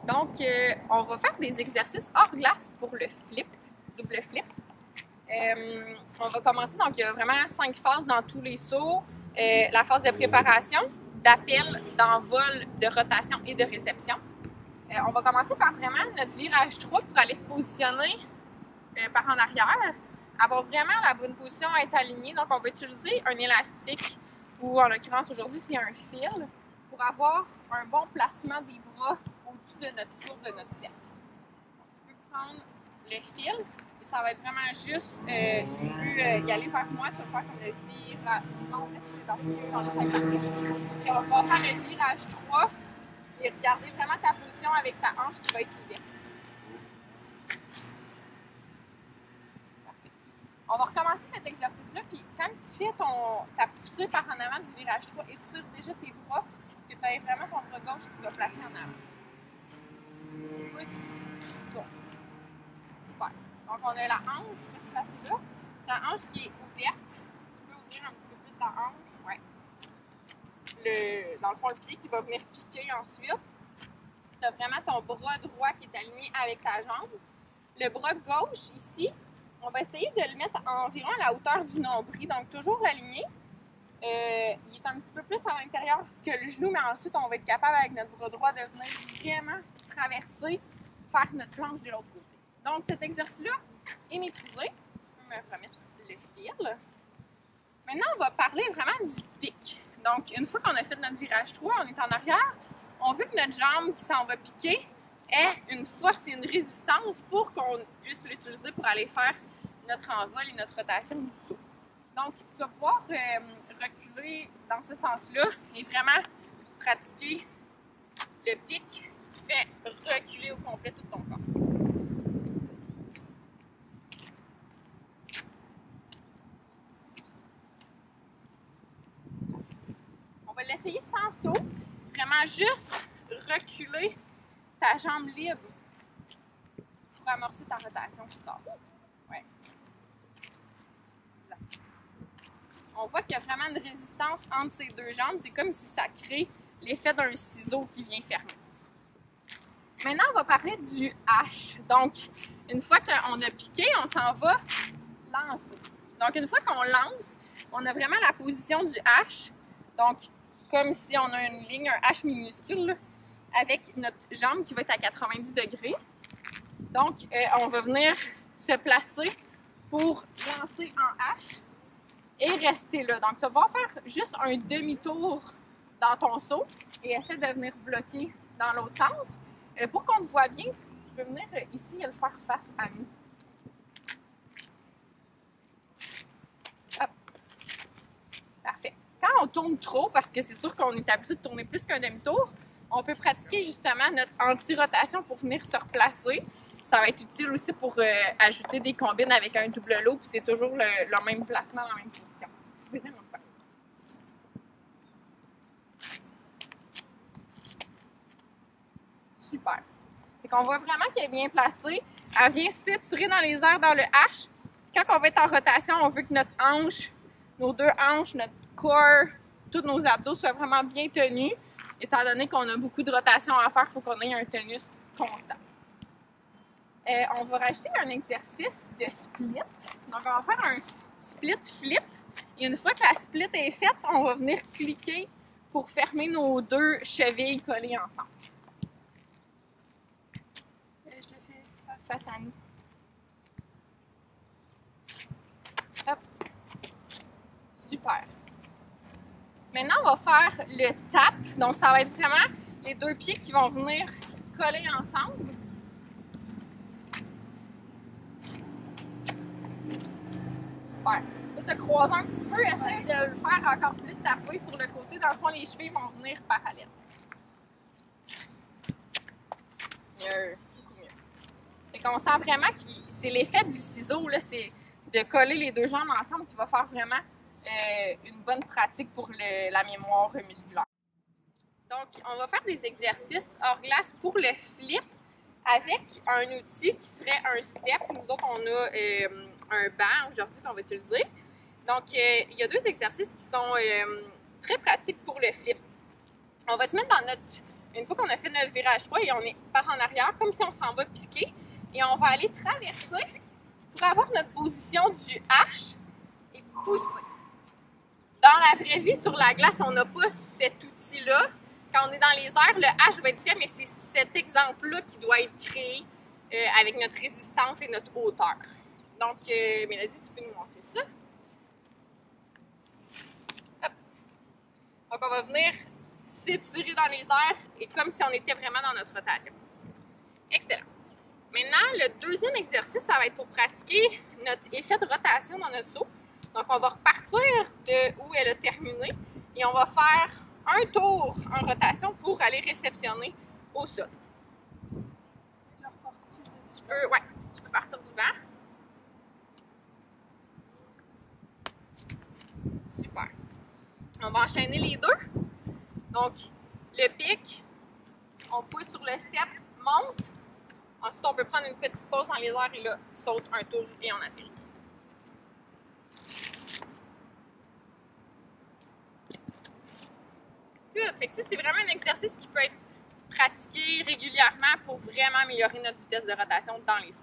Donc, on va faire des exercices hors glace pour le flip, double flip. On va commencer, donc il y a vraiment 5 phases dans tous les sauts. La phase de préparation, d'appel, d'envol, de rotation et de réception. On va commencer par vraiment notre virage 3 pour aller se positionner par en arrière. Avoir vraiment la bonne position à être aligné. Donc, on va utiliser un élastique ou en l'occurrence aujourd'hui, c'est un fil pour avoir un bon placement des bras au-dessus de notre tour de notre cercle. Tu peux prendre le fil et ça va être vraiment juste, tu peux y aller vers moi, tu vas faire comme le virage. Non, mais c'est dans cette position-là, ça va être. Et on va faire le virage 3 et regarder vraiment ta position avec ta hanche qui va être ouverte. On va recommencer cet exercice-là, puis quand tu fais ta poussée par en avant du virage 3, étire déjà tes bras, que tu aies vraiment ton bras gauche qui soit placé en avant. Pousse, tourne. Super. Donc, on a la hanche qui reste placée là. Ta hanche qui est ouverte. Tu peux ouvrir un petit peu plus ta hanche. Ouais. Dans le fond, le pied qui va venir piquer ensuite. Tu as vraiment ton bras droit qui est aligné avec ta jambe. Le bras gauche, ici, on va essayer de le mettre environ à la hauteur du nombril, donc toujours l'aligner. Il est un petit peu plus à l'intérieur que le genou, mais ensuite, on va être capable avec notre bras droit de venir vraiment traverser, faire notre planche de l'autre côté. Donc, cet exercice-là est maîtrisé. Tu peux me remettre le fil. Maintenant, on va parler vraiment du pic. Donc, une fois qu'on a fait notre virage 3, on est en arrière, on veut que notre jambe qui s'en va piquer ait une force et une résistance pour qu'on puisse l'utiliser pour aller faire notre envol et notre rotation du saut. Donc, tu vas pouvoir reculer dans ce sens-là et vraiment pratiquer le pic qui te fait reculer au complet tout ton corps. On va l'essayer sans saut, vraiment juste reculer ta jambe libre pour amorcer ta rotation plus tard. Ouais. On voit qu'il y a vraiment une résistance entre ces deux jambes. C'est comme si ça crée l'effet d'un ciseau qui vient fermer. Maintenant, on va parler du H. Donc, une fois qu'on a piqué, on s'en va lancer. Donc, une fois qu'on lance, on a vraiment la position du H. Donc, comme si on a une ligne, un H minuscule, là, avec notre jambe qui va être à 90 degrés. Donc, on va venir se placer pour lancer en H. Et rester là. Donc, tu vas pouvoir faire juste un demi-tour dans ton saut et essaie de venir bloquer dans l'autre sens. Pour qu'on te voit bien, tu peux venir ici et le faire face à nous. Hop. Parfait. Quand on tourne trop, parce que c'est sûr qu'on est habitué de tourner plus qu'un demi-tour, on peut pratiquer justement notre anti-rotation pour venir se replacer. Ça va être utile aussi pour ajouter des combines avec un double low, puis c'est toujours le même placement, la même position. Super. Fait qu'on voit vraiment qu'elle est bien placée. Elle vient s'étirer dans les airs dans le H. Quand on va être en rotation, on veut que notre hanche, nos deux hanches, notre corps, tous nos abdos soient vraiment bien tenus. Étant donné qu'on a beaucoup de rotation à faire, il faut qu'on ait un tonus constant. On va rajouter un exercice de split. Donc, on va faire un split flip. Et une fois que la split est faite, on va venir cliquer pour fermer nos deux chevilles collées ensemble. Je le fais face à nous. Hop. Super. Maintenant, on va faire le tap. Donc, ça va être vraiment les deux pieds qui vont venir coller ensemble. Super. Là, tu croises un petit peu, essaye de le faire encore plus taper sur le côté. Dans le fond, les chevilles vont venir parallèles. Mieux. Beaucoup mieux. Fait qu'on sent vraiment que c'est l'effet du ciseau, là, c'est de coller les deux jambes ensemble qui va faire vraiment une bonne pratique pour la mémoire musculaire. Donc, on va faire des exercices hors glace pour le flip avec un outil qui serait un step. Nous autres, on a un banc aujourd'hui qu'on va utiliser. Donc, il y a deux exercices qui sont très pratiques pour le flip. On va se mettre dans notre Une fois qu'on a fait notre virage 3 et on est par en arrière, comme si on s'en va piquer, et on va aller traverser pour avoir notre position du H et pousser. Dans la vraie vie, sur la glace, on n'a pas cet outil-là. Quand on est dans les airs, le H va être fait, mais c'est cet exemple-là qui doit être créé avec notre résistance et notre hauteur. Donc, Mélodie, tu peux nous montrer ça? Hop. Donc, on va venir s'étirer dans les airs et comme si on était vraiment dans notre rotation. Excellent. Maintenant, le deuxième exercice, ça va être pour pratiquer notre effet de rotation dans notre saut. Donc, on va repartir de où elle a terminé et on va faire un tour en rotation pour aller réceptionner au sol. Tu peux partir du banc. Super. On va enchaîner les deux. Donc, le pic, on pousse sur le step, monte. Ensuite, on peut prendre une petite pause dans les airs et là, saute un tour et on atterrit. Good. Fait que ça, c'est vraiment un exercice qui peut être pratiqué régulièrement pour vraiment améliorer notre vitesse de rotation dans les sauts.